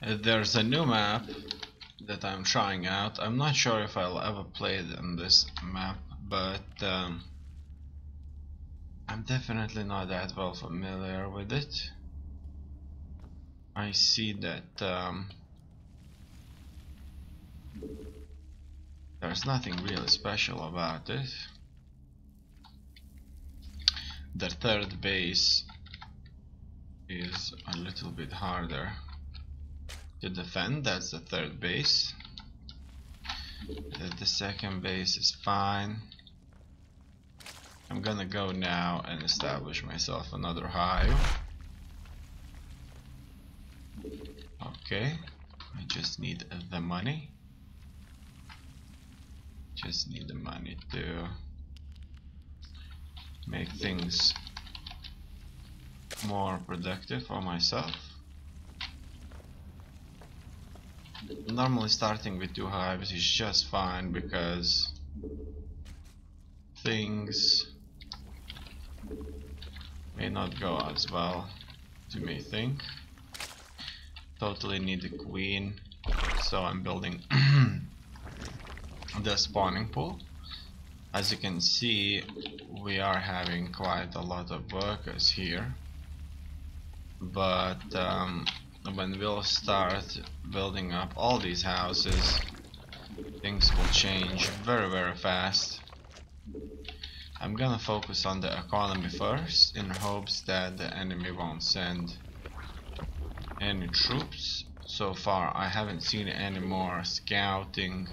There's a new map that I'm trying out. I'm not sure if I'll ever play it on this map, but I'm definitely not that well familiar with it. I see that there's nothing really special about it. The third base is a little bit harder to defend. That's the third base. The second base is fine. I'm gonna go now and establish myself another hive. Okay, I just need the money. Just need the money to make things more productive for myself. Normally starting with 2 hives is just fine because things may not go as well as you may think. Totally need a queen, so I'm building the spawning pool. As you can see, we are having quite a lot of workers here, but when we'll start building up all these houses, things will change very fast. I'm gonna focus on the economy first in hopes that the enemy won't send any troops. So far I haven't seen any more scouting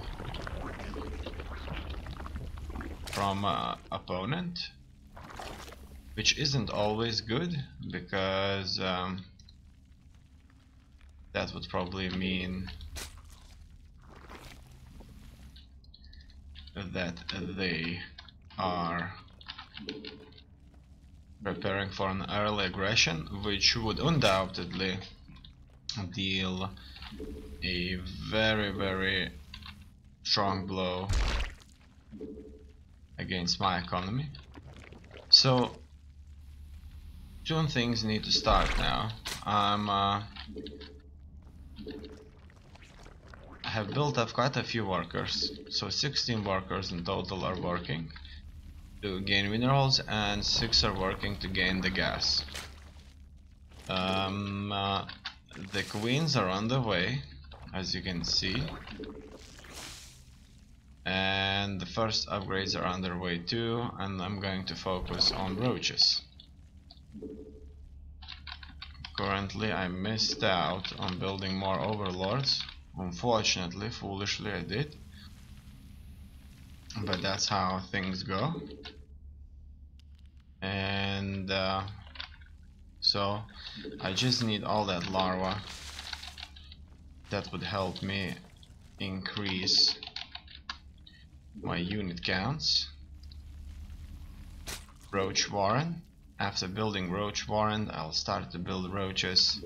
from opponent, which isn't always good because that would probably mean that they are preparing for an early aggression, which would undoubtedly deal a very strong blow against my economy. So two things need to start now. I have built up quite a few workers, so 16 workers in total are working to gain minerals and 6 are working to gain the gas. The queens are on the way, as you can see, and the first upgrades are underway too, and I'm going to focus on roaches. Currently I missed out on building more overlords. Unfortunately, foolishly I did, but that's how things go. And so I just need all that larva. That would help me increase my unit counts. Roach warren. After building roach warren, I'll start to build roaches,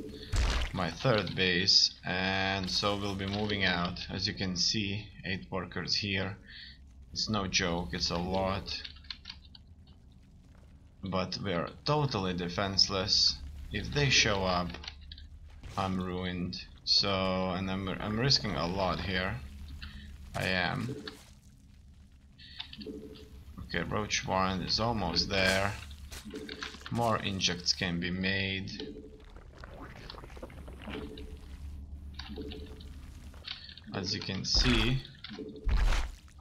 my third base, and so we'll be moving out. As you can see, 8 workers here. It's no joke, it's a lot, but we're totally defenseless. If they show up, I'm ruined. So, and I'm risking a lot here. I am. Okay, roach warren is almost there. More injects can be made. As you can see,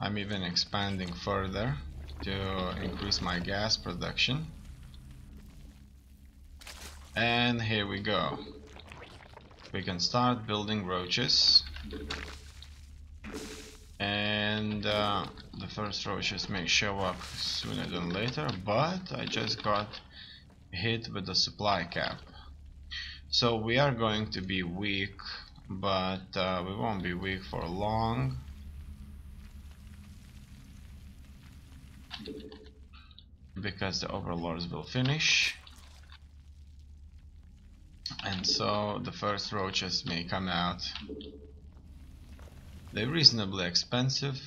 I'm even expanding further to increase my gas production. And here we go. We can start building roaches. And the first roaches may show up sooner than later, but I just got hit with the supply cap. So we are going to be weak, but we won't be weak for long. Because the overlords will finish. And so the first roaches may come out. They're reasonably expensive,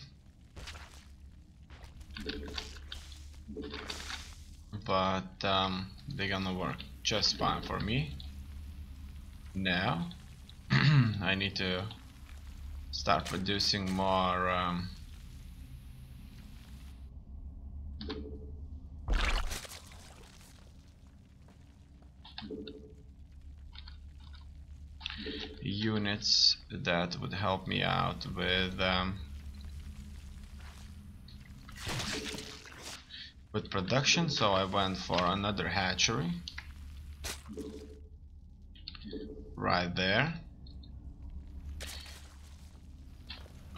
but they're gonna work just fine for me. Now I need to start producing more units that would help me out with production. So I went for another hatchery right there.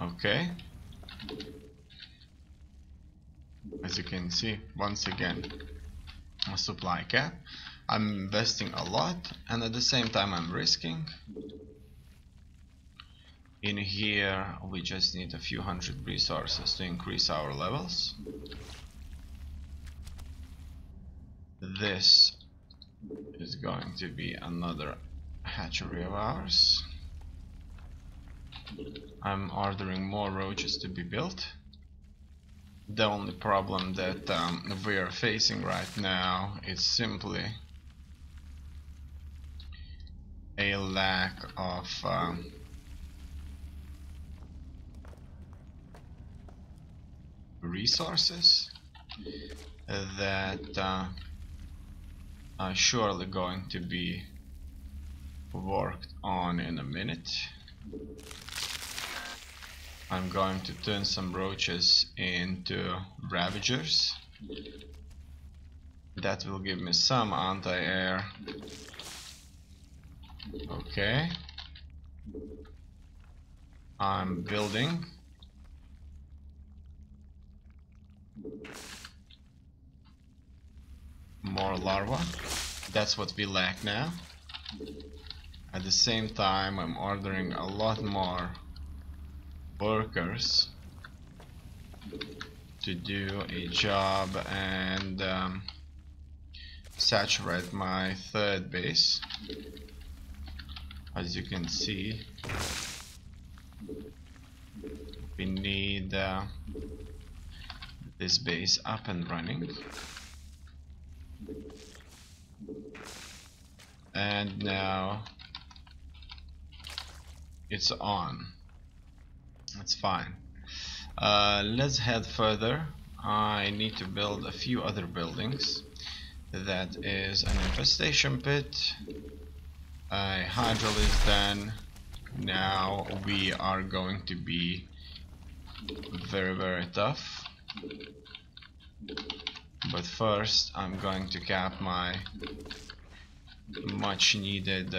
Okay, as you can see, once again, a supply cap. I'm investing a lot, and at the same time I'm risking. In here we just need a few hundred resources to increase our levels. This is going to be another hatchery of ours. I'm ordering more roaches to be built. The only problem that we are facing right now is simply a lack of resources that are surely going to be worked on in a minute. I'm going to turn some roaches into ravagers. That will give me some anti-air. Okay. I'm building. More larvae. That's what we lack now. At the same time, I'm ordering a lot more workers to do a job and saturate my third base. As you can see, we need this base up and running. And now it's on. That's fine. Let's head further. I need to build a few other buildings. That is an infestation pit. A hydro is done. Now we are going to be very tough. But first I'm going to cap my much needed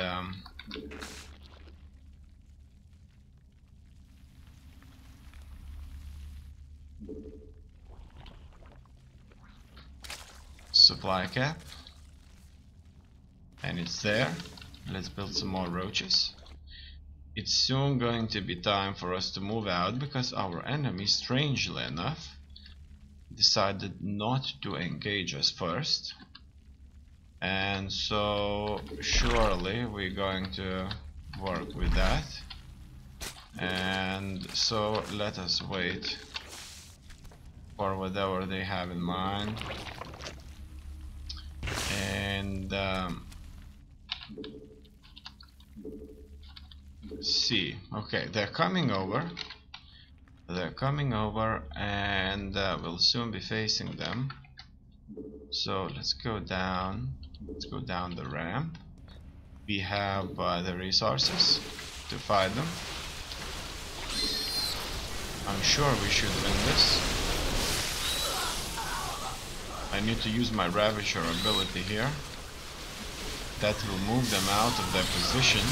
supply cap, and it's there. Let's build some more roaches. It's soon going to be time for us to move out because our enemy, strangely enough, decided not to engage us first, and so surely we're going to work with that. And so let us wait for whatever they have in mind. And see, okay, they're coming over. They're coming over, and we'll soon be facing them. So let's go down. Let's go down the ramp. We have the resources to fight them. I'm sure we should win this. I need to use my Ravager ability here. That will move them out of their position.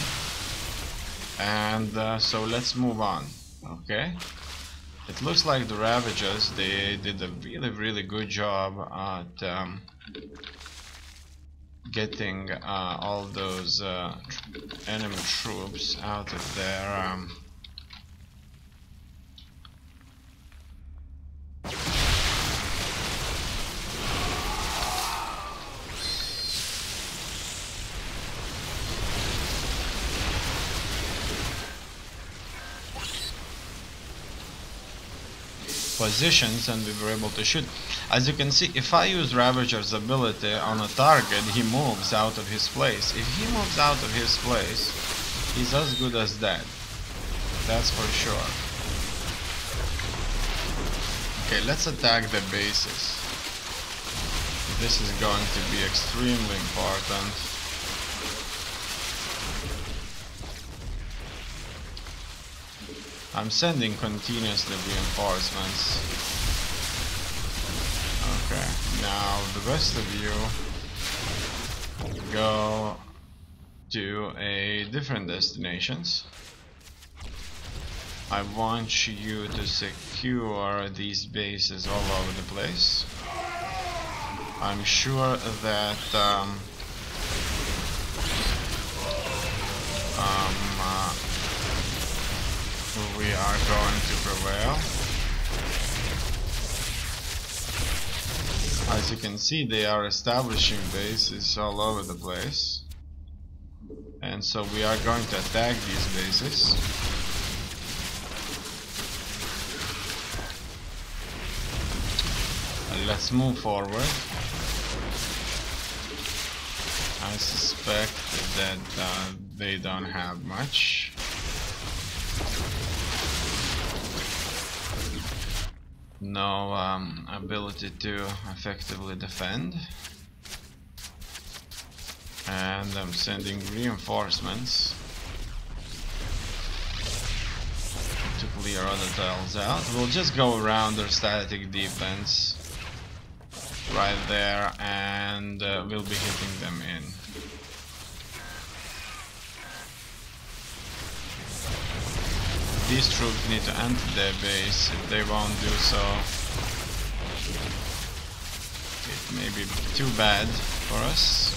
And so let's move on. Okay. It looks like the Ravagers, they did a really good job at getting all those enemy troops out of their positions, and we were able to shoot. As you can see, if I use Ravager's ability on a target, he moves out of his place. If he moves out of his place, He's as good as dead. That's for sure. Okay, let's attack the bases. This is going to be extremely important. I'm sending continuously reinforcements. Okay, now the rest of you go to a different destinations. I want you to secure these bases all over the place. I'm sure that we are going to prevail. As you can see, they are establishing bases all over the place, and so we are going to attack these bases. Let's move forward. I suspect that they don't have much. No ability to effectively defend. And I'm sending reinforcements to clear other tiles out. We'll just go around their static defense right there, and we'll be hitting them in. These troops need to enter their base. If they won't do so, it may be too bad for us.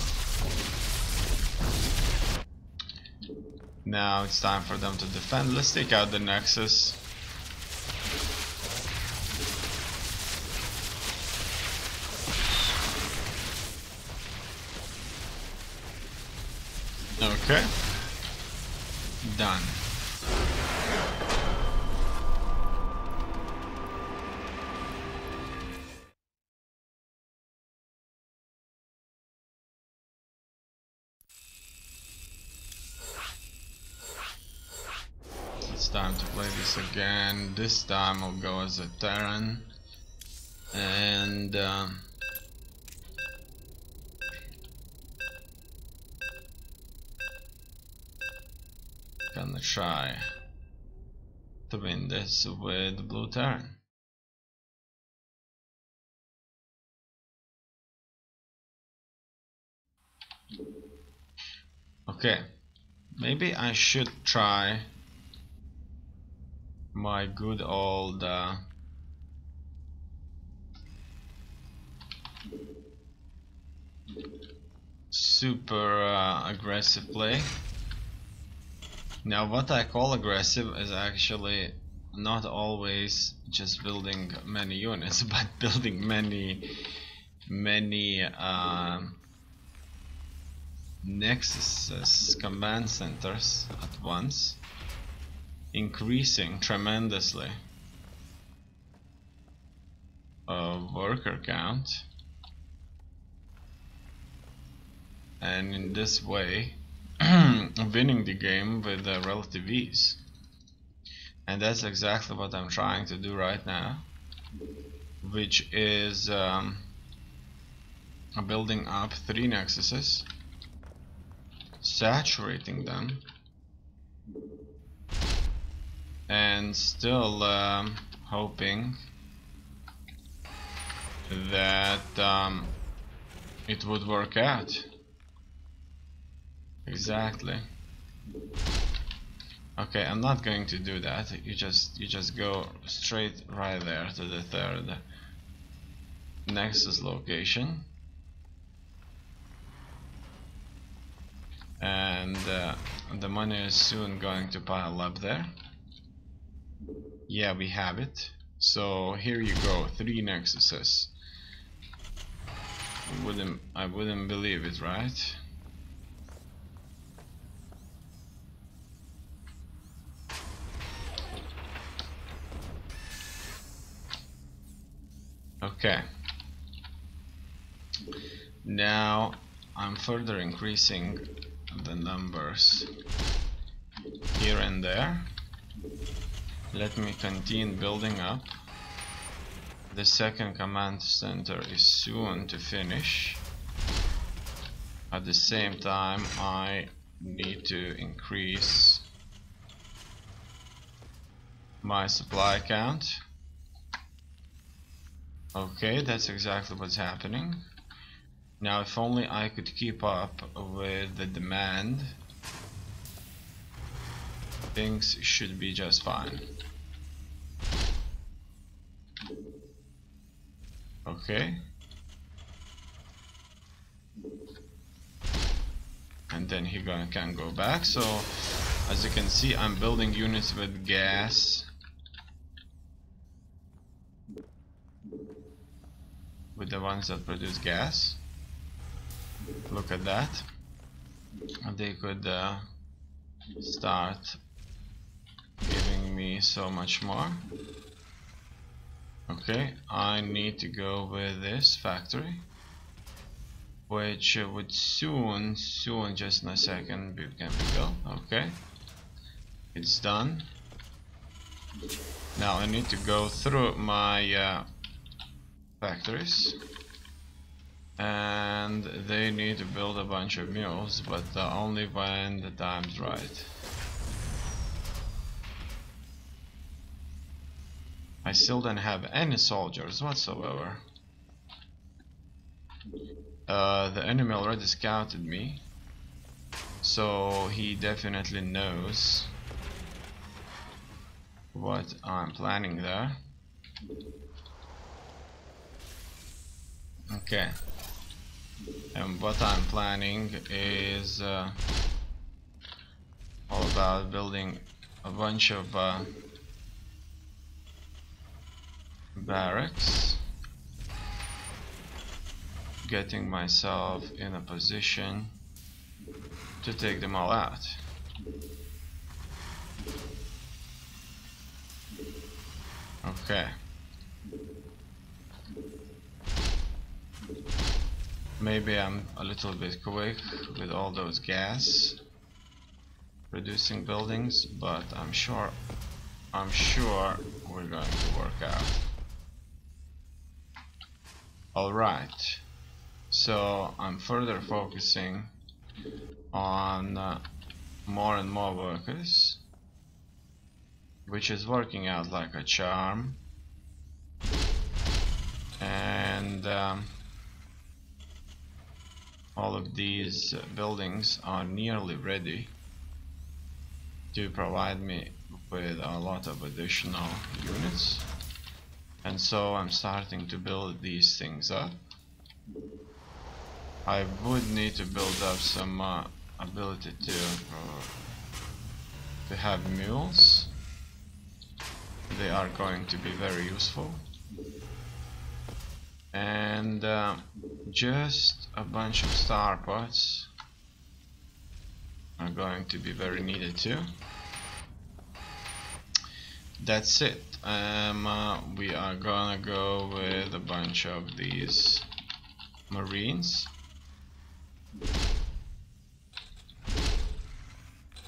Now it's time for them to defend. Let's take out the Nexus. Okay. Done. It's time to play this again. This time I'll go as a Terran. And gonna try to win this with Blue Terran. Okay, maybe I should try my good old super aggressive play. Now what I call aggressive is actually not always just building many units, but building many nexuses, command centers at once, increasing tremendously worker count, and in this way winning the game with relative ease. And that's exactly what I'm trying to do right now, which is building up 3 nexuses, saturating them, and still hoping that it would work out. Exactly. Okay, I'm not going to do that. You just go straight right there to the 3rd Nexus location, and the money is soon going to pile up there. Yeah, we have it. So here you go, 3 nexuses. I wouldn't believe it, right? Okay. Now I'm further increasing the numbers here and there. Let me continue building up. The second command center is soon to finish. At the same time, I need to increase my supply count. Okay, that's exactly what's happening. Now, if only I could keep up with the demand, things should be just fine. Okay. And then he can go back. So, as you can see, I'm building units with gas. With the ones that produce gas. Look at that. And they could start giving me so much more. Okay, I need to go with this factory, which would soon, just in a second, can be built. Okay, it's done. Now I need to go through my factories, and they need to build a bunch of mules, but only when the time's right. I still don't have any soldiers whatsoever. The enemy already scouted me, so he definitely knows what I'm planning there. Okay, and what I'm planning is all about building a bunch of barracks, getting myself in a position to take them all out. Okay. Maybe I'm a little bit quick with all those gas producing buildings, but I'm sure we're going to work out. Alright, so I'm further focusing on more and more workers, which is working out like a charm. And all of these buildings are nearly ready to provide me with a lot of additional units. And so I'm starting to build these things up. I would need to build up some ability to have mules. They are going to be very useful. And just a bunch of star pots are going to be very needed too. That's it. We are gonna go with a bunch of these marines,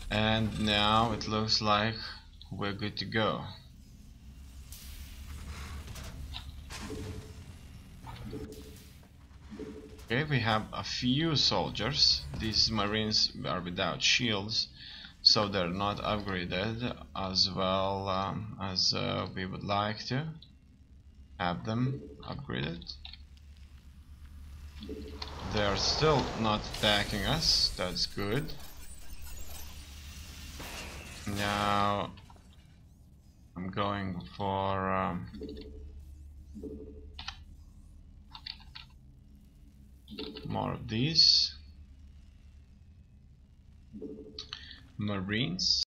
and now it looks like we're good to go. Okay, we have a few soldiers. These marines are without shields, so they're not upgraded as well as we would like to have them upgraded. They're still not attacking us, that's good. Now I'm going for more of these marines.